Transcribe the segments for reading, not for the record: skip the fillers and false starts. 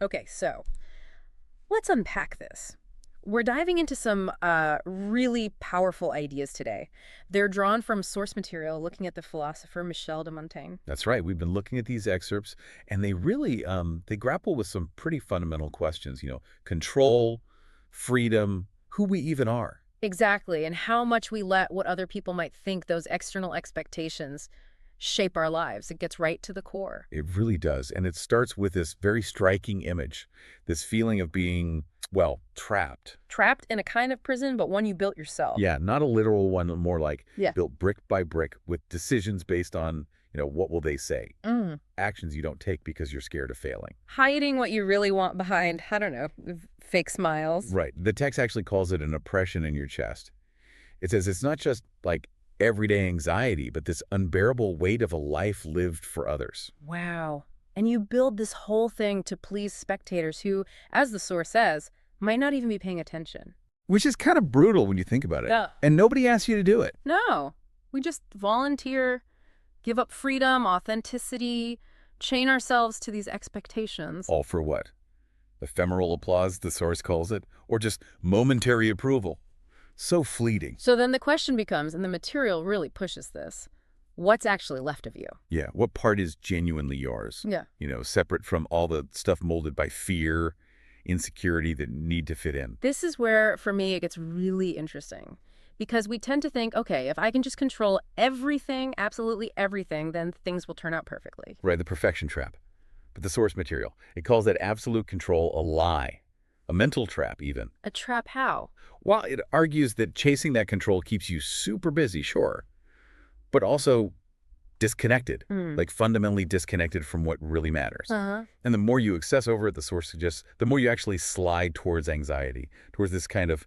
Okay, so let's unpack this. We're diving into some really powerful ideas today. They're drawn from source material, looking at the philosopher Michel de Montaigne. That's right. We've been looking at these excerpts, and they really they grapple with some pretty fundamental questions. Control, freedom, who we even are. Exactly, and how much we let what other people might think, those external expectations, shape our lives. It gets right to the core. It really does, and it starts with this very striking image, this feeling of being, well, trapped. Trapped in a kind of prison, but one you built yourself. Yeah, not a literal one, more like Yeah. built brick by brick with decisions based on, what will they say? Mm. Actions you don't take because you're scared of failing. Hiding what you really want behind, I don't know, fake smiles. Right. The text actually calls it an oppression in your chest. It says it's not just like everyday anxiety, but this unbearable weight of a life lived for others. Wow. And you build this whole thing to please spectators who, as the source says, might not even be paying attention. Which is kind of brutal when you think about it. Yeah. And nobody asks you to do it. No. We just volunteer, give up freedom, authenticity, chain ourselves to these expectations. All for what? Ephemeral applause, the source calls it, or just momentary approval. So fleeting. So then the question becomes, and the material really pushes this, what's actually left of you? Yeah, what part is genuinely yours? Yeah. Separate from all the stuff molded by fear, insecurity that need to fit in. This is where, for me, it gets really interesting. Because we tend to think, okay, if I can just control everything, absolutely everything, then things will turn out perfectly. Right, the perfection trap. But the source material, it calls that absolute control a lie. A mental trap, even. A trap how? While it argues that chasing that control keeps you super busy, sure, but also disconnected, like fundamentally disconnected from what really matters. Uh-huh. And the more you obsess over it, the source suggests, the more you actually slide towards anxiety, towards this kind of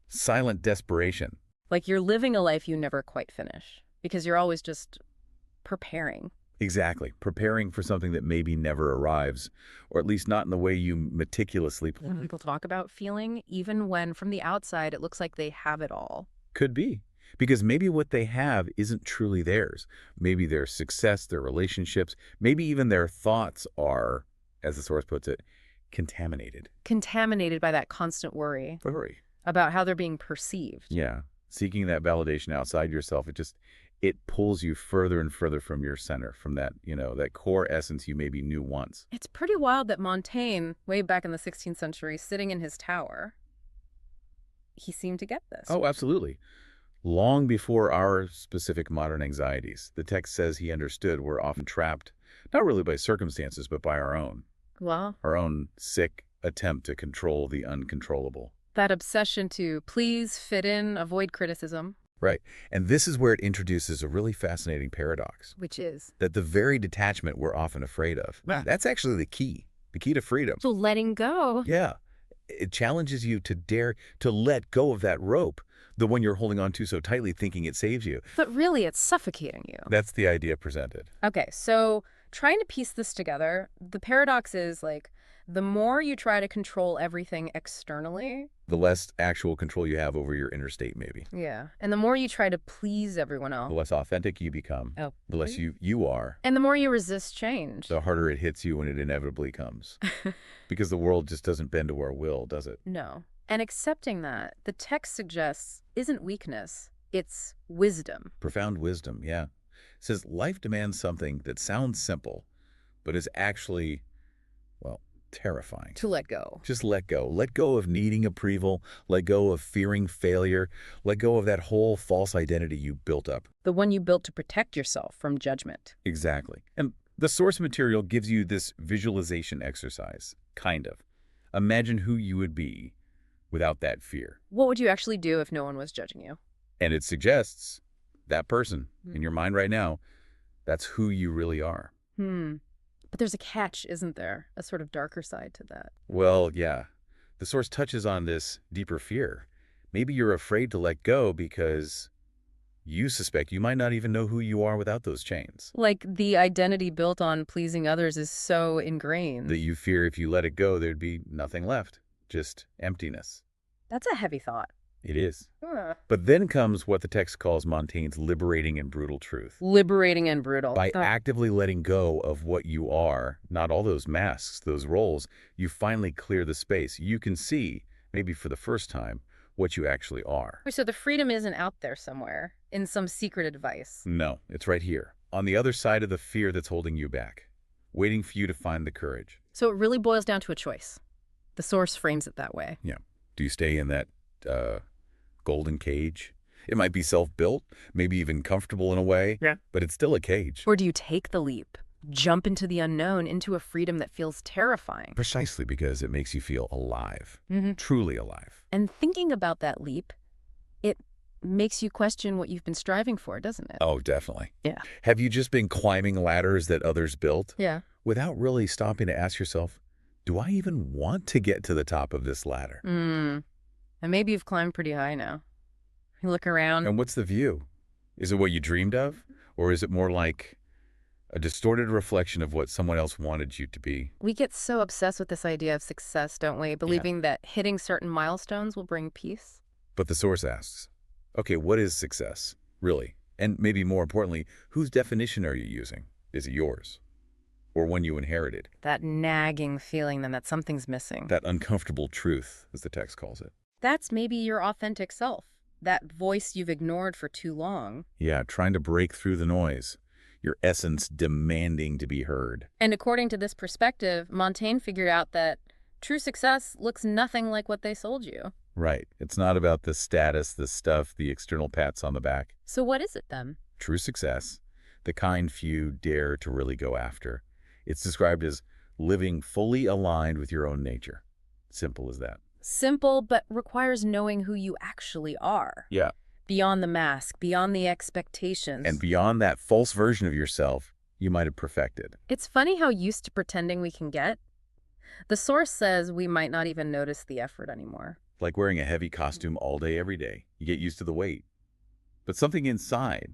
silent desperation. Like you're living a life you never quite finish because you're always just preparing. Exactly. Preparing for something that maybe never arrives, or at least not in the way you meticulously When people talk about feeling, even when from the outside it looks like they have it all. could be. Because maybe what they have isn't truly theirs. Maybe their success, their relationships, maybe even their thoughts are, as the source puts it, contaminated. Contaminated by that constant worry Worry. about how they're being perceived. Yeah. Seeking that validation outside yourself, it pulls you further and further from your center, from that, that core essence you maybe knew once. It's pretty wild that Montaigne, way back in the 16th century, sitting in his tower, he seemed to get this. Oh, absolutely. Long before our specific modern anxieties, the text says he understood we're often trapped, not really by circumstances, but by Well, our own sick attempt to control the uncontrollable. that obsession to please, fit in, avoid criticism. Right. And this is where it introduces a really fascinating paradox, Which is? that the very detachment we're often afraid of, that's actually the key to freedom. So letting go. Yeah. It challenges you to dare to let go of that rope, the one you're holding on to so tightly thinking it saves you. But really, it's suffocating you. That's the idea presented. Okay, so trying to piece this together, the paradox is like, the more you try to control everything externally, The less actual control you have over your inner state, maybe. yeah, and the more you try to please everyone The else, less authentic you become, oh, the less you are, and the more you resist change. the harder it hits you when it inevitably comes. Because the world just doesn't bend to our will, does it? No. And accepting that, the text suggests, isn't weakness, it's wisdom. Profound wisdom, yeah. It says life demands something that sounds simple, but is actually, well, terrifying. To let go. Just let go. Let go of needing approval. Let go of fearing failure. Let go of that whole false identity you built up. The one you built to protect yourself from judgment. Exactly. And the source material gives you this visualization exercise, kind of. Imagine who you would be without that fear. What would you actually do if no one was judging you? And it suggests that person in your mind right now, that's who you really are. But there's a catch, isn't there? A sort of darker side to that. Well, yeah. The source touches on this deeper fear. Maybe you're afraid to let go because you suspect you might not even know who you are without those chains. Like the identity built on pleasing others is so ingrained. That you fear if you let it go, there'd be nothing left. Just emptiness. That's a heavy thought. It is. Huh. But then comes what the text calls Montaigne's liberating and brutal truth. Liberating and brutal. By Oh, actively letting go of what you are, not all those masks, those roles, you finally clear the space. You can see, maybe for the first time, what you actually are. so the freedom isn't out there somewhere in some secret advice. No, it's right here, on the other side of the fear that's holding you back, waiting for you to find the courage. So it really boils down to a choice. The source frames it that way. Yeah. Do you stay in that golden cage? It might be self-built, maybe even comfortable in a way, Yeah. but it's still a cage. Or do you take the leap, jump into the unknown, into a freedom that feels terrifying? Precisely because it makes you feel alive, Mm-hmm. truly alive. And thinking about that leap, it makes you question what you've been striving for, doesn't it? Oh, definitely. Yeah. Have you just been climbing ladders that others built Yeah. without really stopping to ask yourself, do I even want to get to the top of this ladder? And maybe you've climbed pretty high now. You look around. And what's the view? Is it what you dreamed of? Or is it more like a distorted reflection of what someone else wanted you to be? We get so obsessed with this idea of success, don't we? Believing that hitting certain milestones will bring peace. But the source asks, okay, what is success, really? And maybe more importantly, whose definition are you using? Is it yours? Or one you inherited? That nagging feeling then that something's missing. That uncomfortable truth, as the text calls it. That's maybe your authentic self. That voice you've ignored for too long. Yeah, trying to break through the noise. Your essence demanding to be heard. And according to this perspective, Montaigne figured out that true success looks nothing like what they sold you. Right. It's not about the status, the stuff, the external pats on the back. So what is it then? True success, the kind few dare to really go after. It's described as living fully aligned with your own nature. Simple as that. Simple, but requires knowing who you actually are. Yeah. Beyond the mask, beyond the expectations. And beyond that false version of yourself you might have perfected. It's funny how used to pretending we can get. The source says we might not even notice the effort anymore. Like wearing a heavy costume all day, every day. You get used to the weight. But something inside,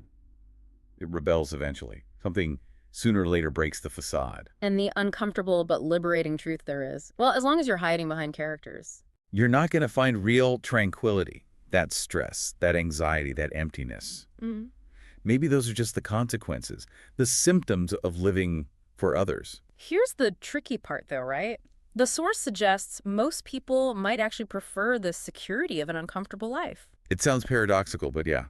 it rebels eventually. Something sooner or later breaks the facade. And the uncomfortable but liberating truth there is. Well, as long as you're hiding behind characters. You're not going to find real tranquility, that stress, that anxiety, that emptiness. Mm-hmm. Maybe those are just the consequences, the symptoms of living for others. Here's the tricky part, though, right? The source suggests most people might actually prefer the security of an uncomfortable life. It sounds paradoxical, but yeah.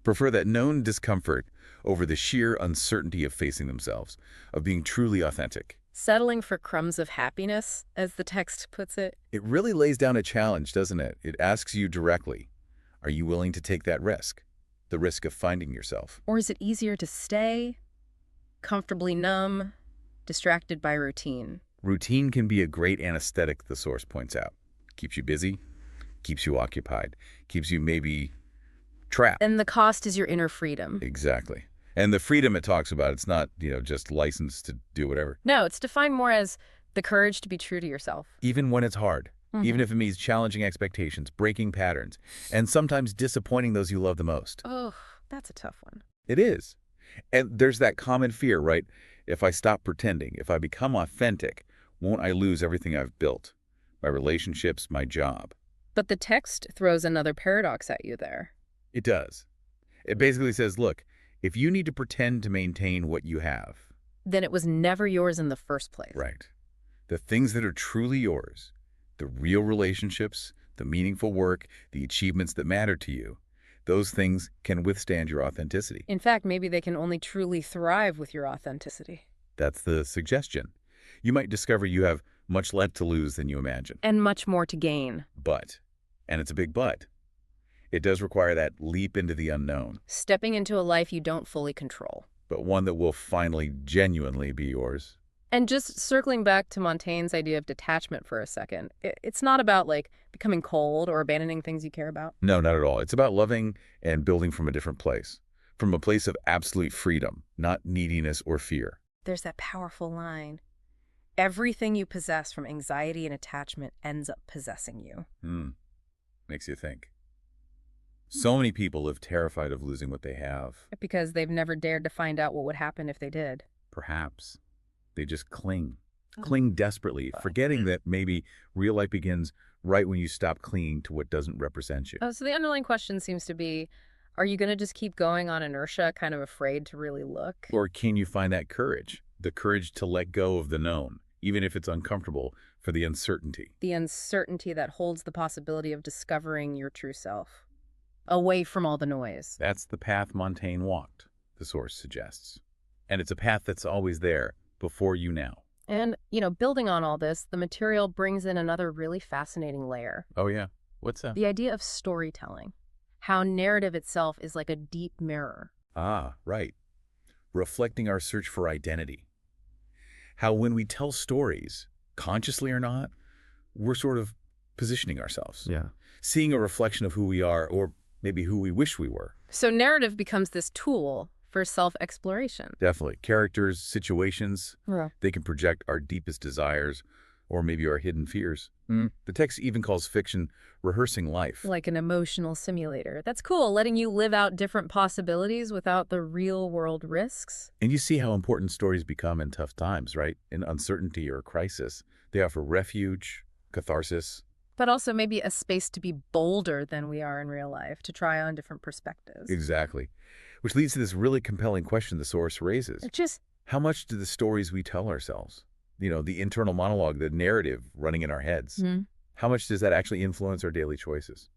Prefer that known discomfort over the sheer uncertainty of facing themselves, of being truly authentic. Settling for crumbs of happiness, as the text puts it. It really lays down a challenge, doesn't it? It asks you directly, are you willing to take that risk? The risk of finding yourself. Or is it easier to stay comfortably numb, distracted by routine? Routine can be a great anesthetic, the source points out. Keeps you busy, keeps you occupied, keeps you maybe trapped. And the cost is your inner freedom. Exactly. And the freedom it talks about, it's not, just license to do whatever. No, it's defined more as the courage to be true to yourself. Even when it's hard. Even if it means challenging expectations, breaking patterns, and sometimes disappointing those you love the most. Oh, that's a tough one. It is. And there's that common fear, right? If I stop pretending, if I become authentic, won't I lose everything I've built? My relationships, my job. But the text throws another paradox at you there. It does. It basically says, look, if you need to pretend to maintain what you have. Then it was never yours in the first place. Right. The things that are truly yours, the real relationships, the meaningful work, the achievements that matter to you, those things can withstand your authenticity. In fact, maybe they can only truly thrive with your authenticity. That's the suggestion. You might discover you have much less to lose than you imagine. And much more to gain. But, and it's a big but, it does require that leap into the unknown. Stepping into a life you don't fully control. But one that will finally genuinely be yours. And just circling back to Montaigne's idea of detachment for a second, it's not about becoming cold or abandoning things you care about. No, not at all. It's about loving and building from a different place. From a place of absolute freedom, not neediness or fear. There's that powerful line. Everything you possess from anxiety and attachment ends up possessing you. Makes you think. So many people live terrified of losing what they have. Because they've never dared to find out what would happen if they did. Perhaps they just cling. cling desperately, forgetting that maybe real life begins right when you stop clinging to what doesn't represent you. Oh, so the underlying question seems to be, are you going to just keep going on inertia, kind of afraid to really look? Or can you find that courage, the courage to let go of the known, even if it's uncomfortable, for the uncertainty? The uncertainty that holds the possibility of discovering your true self, away from all the noise. That's the path Montaigne walked, the source suggests. And it's a path that's always there, before you now. And, building on all this, the material brings in another really fascinating layer. Oh, yeah. What's that? The idea of storytelling. How narrative itself is like a deep mirror. Ah, right. Reflecting our search for identity. How when we tell stories, consciously or not, we're sort of positioning ourselves. Yeah. Seeing a reflection of who we are, or maybe who we wish we were. So narrative becomes this tool for self-exploration. Definitely. Characters, situations, Yeah. they can project our deepest desires, or maybe our hidden fears. The text even calls fiction rehearsing life. Like an emotional simulator. That's cool, letting you live out different possibilities without the real-world risks. And you see how important stories become in tough times, right? In uncertainty or crisis. They offer refuge, catharsis. But also maybe a space to be bolder than we are in real life, to try on different perspectives. Exactly. Which leads to this really compelling question the source raises. Just, How much do the stories we tell ourselves, the internal monologue, the narrative running in our heads, how much does that actually influence our daily choices?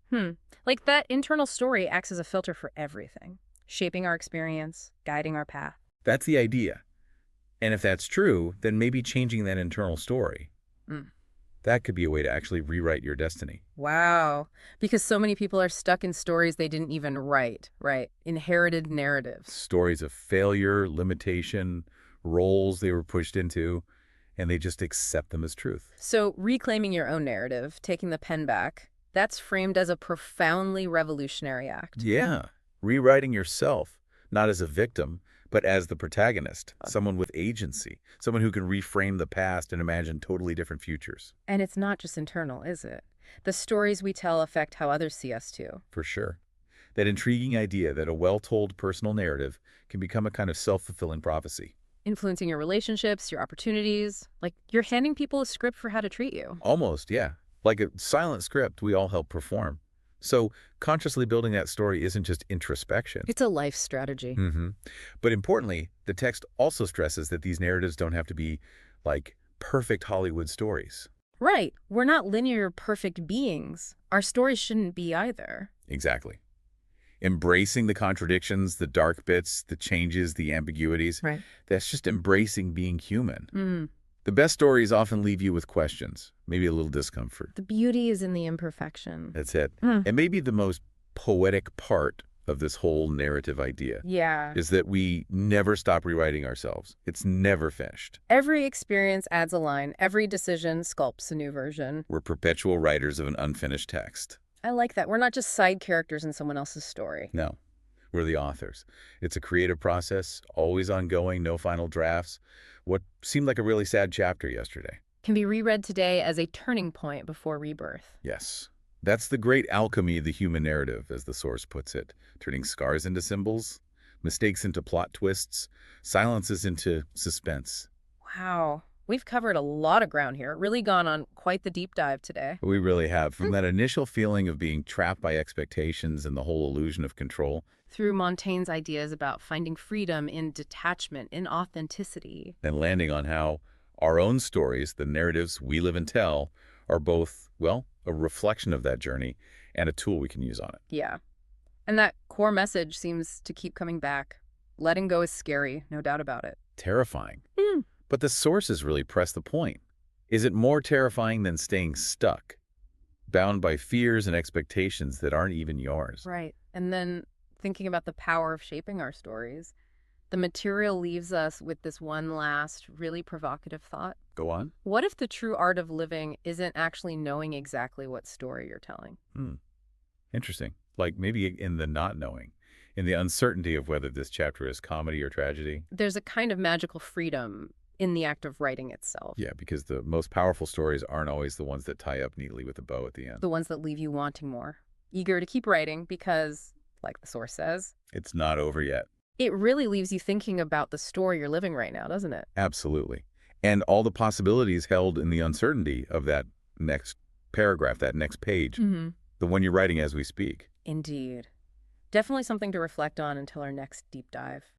like that internal story acts as a filter for everything, shaping our experience, guiding our path. That's the idea. And if that's true, then maybe changing that internal story, that could be a way to actually rewrite your destiny. Wow. Because so many people are stuck in stories they didn't even write, right? Inherited narratives. Stories of failure, limitation, roles they were pushed into, and they just accept them as truth. So reclaiming your own narrative, taking the pen back, that's framed as a profoundly revolutionary act. Yeah. Rewriting yourself, not as a victim, but as the protagonist, someone with agency, someone who can reframe the past and imagine totally different futures. And it's not just internal, is it? The stories we tell affect how others see us too. For sure. That intriguing idea that a well-told personal narrative can become a kind of self-fulfilling prophecy. Influencing your relationships, your opportunities. Like you're handing people a script for how to treat you. Almost, yeah. Like a silent script we all help perform. So consciously building that story isn't just introspection. It's a life strategy. But importantly, the text also stresses that these narratives don't have to be like perfect Hollywood stories. Right. We're not linear, perfect beings. Our stories shouldn't be either. Exactly. Embracing the contradictions, the dark bits, the changes, the ambiguities. Right. That's just embracing being human. The best stories often leave you with questions, maybe a little discomfort. The beauty is in the imperfection. That's it. And maybe the most poetic part of this whole narrative idea Yeah. is that we never stop rewriting ourselves. It's never finished. Every experience adds a line. Every decision sculpts a new version. We're perpetual writers of an unfinished text. I like that. We're not just side characters in someone else's story. No, we're the authors. It's a creative process, always ongoing, no final drafts. What seemed like a really sad chapter yesterday. Can be reread today as a turning point before rebirth. Yes. That's the great alchemy of the human narrative, as the source puts it, turning scars into symbols, mistakes into plot twists, silences into suspense. Wow. We've covered a lot of ground here. Really gone on quite the deep dive today. We really have. From that initial feeling of being trapped by expectations and the whole illusion of control, Through Montaigne's ideas about finding freedom in detachment, in authenticity. and landing on how our own stories, the narratives we live and tell, are both, well, a reflection of that journey and a tool we can use on it. Yeah. And that core message seems to keep coming back. Letting go is scary, no doubt about it. Terrifying. But the sources really press the point. Is it more terrifying than staying stuck, bound by fears and expectations that aren't even yours? Right. And then thinking about the power of shaping our stories, the material leaves us with this one last, really provocative thought. Go on. What if the true art of living isn't actually knowing exactly what story you're telling? Interesting. Like maybe in the not knowing, in the uncertainty of whether this chapter is comedy or tragedy. There's a kind of magical freedom in the act of writing itself. Yeah, because the most powerful stories aren't always the ones that tie up neatly with a bow at the end. The ones that leave you wanting more, eager to keep writing because, like the source says, It's not over yet. it really leaves you thinking about the story you're living right now, doesn't it? Absolutely. And all the possibilities held in the uncertainty of that next paragraph, that next page, Hmm. the one you're writing as we speak. Indeed. Definitely something to reflect on until our next deep dive.